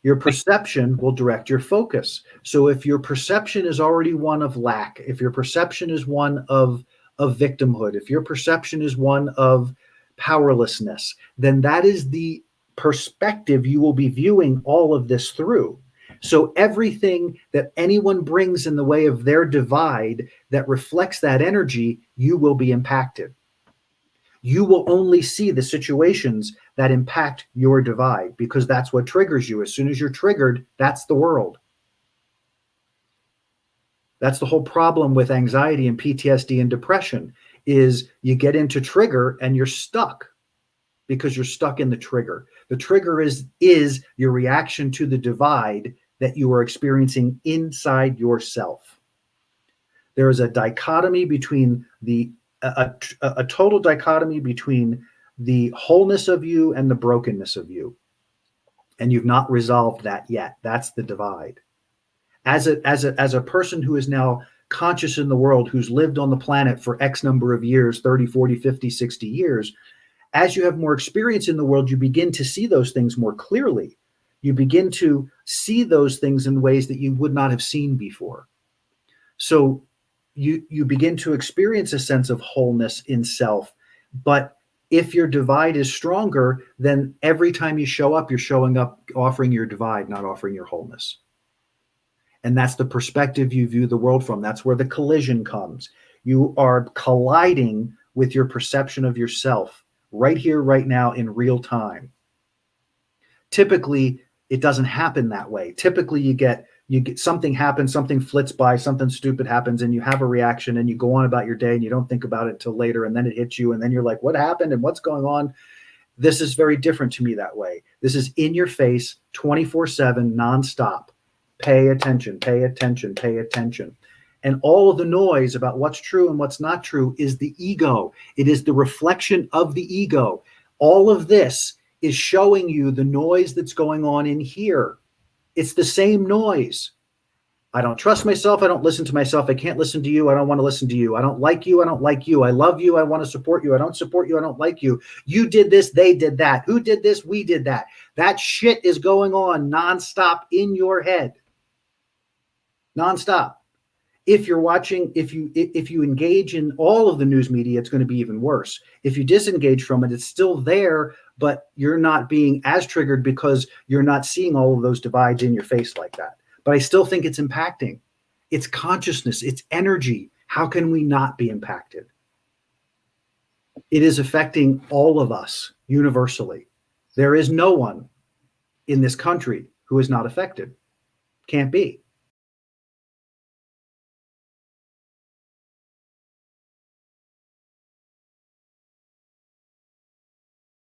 Your perception will direct your focus. So if your perception is already one of lack, if your perception is one of victimhood, if your perception is one of powerlessness, then that is the perspective you will be viewing all of this through. So everything that anyone brings in the way of their divide that reflects that energy, you will be impacted. You will only see the situations that impact your divide because that's what triggers you. As soon as you're triggered, that's the world. That's the whole problem with anxiety and PTSD and depression is you get into trigger and you're stuck because you're stuck in the trigger. The trigger is your reaction to the divide that you are experiencing inside yourself. There is a dichotomy between a total dichotomy between the wholeness of you and the brokenness of you. And you've not resolved that yet. That's the divide. As a person who is now conscious in the world, who's lived on the planet for X number of years, 30, 40, 50, 60 years, as you have more experience in the world, you begin to see those things more clearly. You begin to see those things in ways that you would not have seen before. So you begin to experience a sense of wholeness in self. But if your divide is stronger, then every time you show up, you're showing up offering your divide, not offering your wholeness. And that's the perspective you view the world from. That's where the collision comes. You are colliding with your perception of yourself right here, right now, in real time. Typically, it doesn't happen that way. Typically, you get something happens, something flits by, something stupid happens, and you have a reaction and you go on about your day and you don't think about it until later, and then it hits you, and then you're like, what happened and what's going on? This is very different to me that way. This is in your face, 24/7, nonstop. Pay attention, pay attention, pay attention. And all of the noise about what's true and what's not true is the ego. It is the reflection of the ego. All of this is showing you the noise that's going on in here. It's the same noise. I don't trust myself. I don't listen to myself. I can't listen to you. I don't want to listen to you. I don't like you. I don't like you. I love you. I want to support you. I don't support you. I don't like you. You did this. They did that. Who did this? We did that. That shit is going on nonstop in your head. Nonstop. If you're watching, if you engage in all of the news media, it's going to be even worse. If you disengage from it, it's still there, but you're not being as triggered because you're not seeing all of those divides in your face like that. But I still think it's impacting. It's consciousness, it's energy. How can we not be impacted? It is affecting all of us universally. There is no one in this country who is not affected. Can't be.